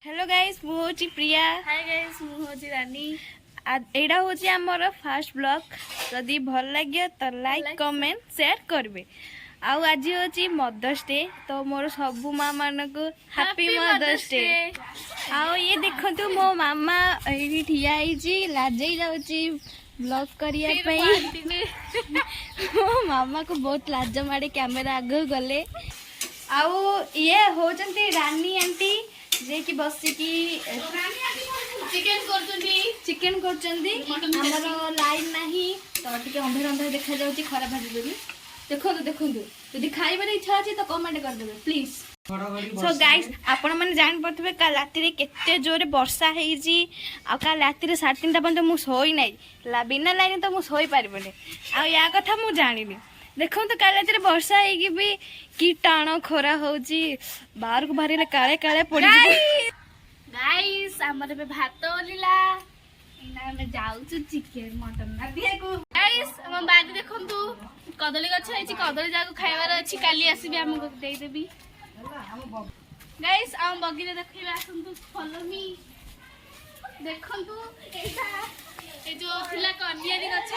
Hello guys मु होची प्रिया। Hi guys मु होची रानी। एडा होची हमर फर्स्ट ब्लॉग। जदी भल लागियो तो लाइक कमेंट शेयर करबे। आउ आज होची मदर्स डे तो मोर सबु मां मान को हैप्पी मदर्स डे। आउ ये देखंतु मो मामा एडी ठिया आईची लाजई जाउची ब्लॉग करिया पई। मो मामा को बहुत लाज माडे कैमरा आगे गले। आउ ये होचंती रानी आंटी जे कि बसिकी चिकेन करचंदी। हमर लाइन नाही तो टिके अंधेर अंधेर देखा जाउची खराब भाजी बोली। देखंतु यदि खाइबार इच्छा अछि तो कमेंट कर देबे प्लीज। सो गाइस आपण माने जान पथबे का राति रे केते जोरे वर्षा हेजी। आ का राति रे 3:30 बंद मु सोई नाही बिना लाइन तो मु सोई पारबने। आ या कथा मु जानिनी। देखो तो काले तेरे वर्षा है भी कि टाण खरा होची बाहर को बाहर काले काले पड़ी। गाइस हमर पे भात ओलीला इना में जाउछु चिकेन मटन ना दिए को। गाइस हम बादी देखंतु कदली गछ है कदली जाको खाइबार अछि काली आसीबे हमको देई देबी। गाइस हम बगिरे देखिबा आसंतु फॉलो मी। देखंतु एटा ए जो थिला कनियारी गछ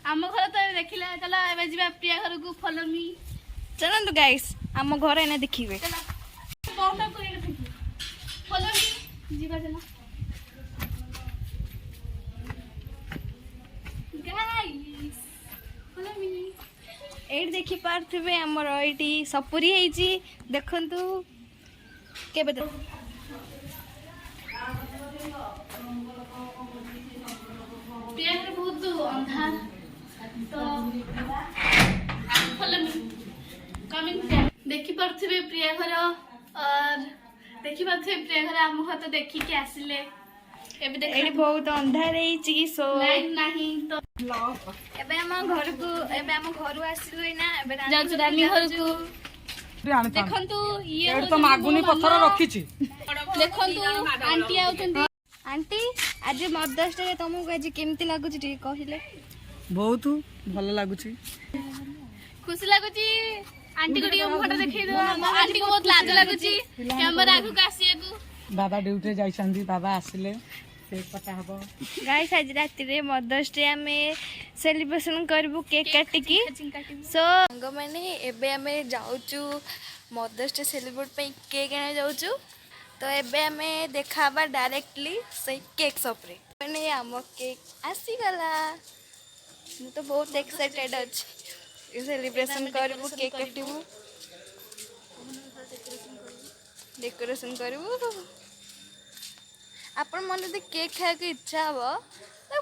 आम घर तो देखिला चला एबे जिबा प्रिया घर को फॉलो मी। चलन तो गाइस आम घर एने देखिबे कोटा को एने देखि फॉलो मी जिबा चला गाइस फॉलो मी। एट देखि पारथिबे हमर एटी सपुरी हेजी देखंतु केबे तो प्रिया घर बहुत अंधार तो फॉलो मी कमिंग देखि पारथिबे प्रिया घर और देखि पारथिबे प्रिया घर हम घर तो देखि के आसिले एबे देख एटी बहुत अंधार हेजी। सो लाइन नाही तो एबे हम घर को एबे हम घरु आसिलोय ना एबे जाजु रानी घर को देखंतु ये तो मागुनी पत्थर रखिछि। देखंतु आंटी आउतंती। आंटी आज मदर्स डे तुमको आज केमती लागुची टी कहिले। बहुत भल लागुछि खुशी लागुची आंटी को ଟିକେ फोटो देखै दो। आंटी को बहुत लाज लागुची कैमरा आगु कासिए को। बाबा ड्यूटी जाइछंदी बाबा आसिले से पता हबो। गाइस आज राति रे मदर्स डे हमें सेलिब्रेशन करबु केक काटिकी। सो संग माने एबे हमें जाउचु मदर्स डे सेलिब्रेट पे केक आने जाउचु। तो एबे हमें देखाबा डायरेक्टली से केक शॉप रे माने हम केक आसी गला। मु तो बहुत एक्साइटेड अछि सेलिब्रेशन करबु केक काटिबु डेकोरेशन करबु। आपण मन यदि केक खाए के इच्छा हो तो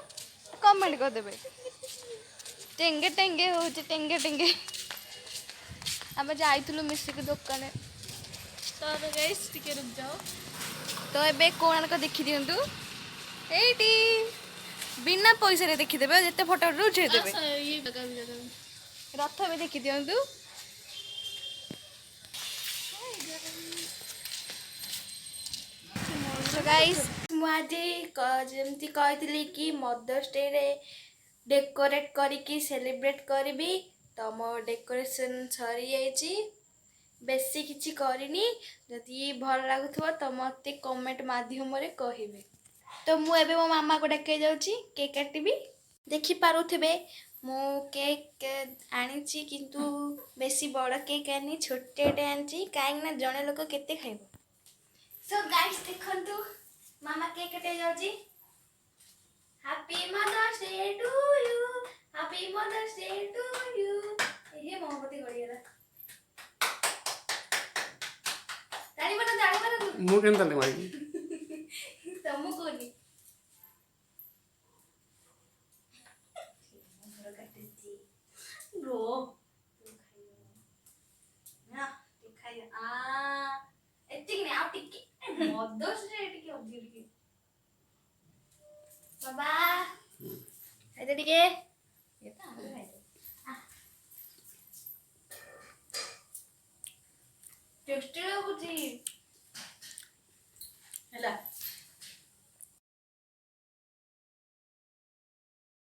कमेंट कर देबे। टेंगे टेंगे हो टेंगे टेंगे आम जाइलु मिसिक दुकान तो गाइस टिके रुक जाओ। तो एबे कोणार्क देखि दियंतु एटी बिना पैसा रे देखि देबे जते फोटो उठे देबे। ये जगह रथ भी देखि दियंतु। तो गाइस मु आज जेमती कहतिली कि मदर्स डे रे डेकोरेट करिकी सेलिब्रेट करबी तो मो डेकोरेशन सरी जाइची बेसी किछि करिनी। जदि भल लागुथबो तो मते कमेंट माध्यम रे कहिबे। तो मु एबे मो मामा को डके जाउची केक काटिबी। देखि पारुथबे मु केक आनिची किंतु बेसी बड़ केक आनी छोटेटे आनिची काहे ना जणे लोक केते खाइबो। सो गाइस देखंतु मामा केक काटे जाउची। Happy mother's day to you happy mother's day to you. हे मोहब्बती गड़ियाला ताली मारो मु केन ताली मारी तमु कोनी रो ना दिखाई एतिक ने आ टिके मदर्स डे टिके अधिक टिके बाबा खाइदे टिके एता खाइदे टेस्टी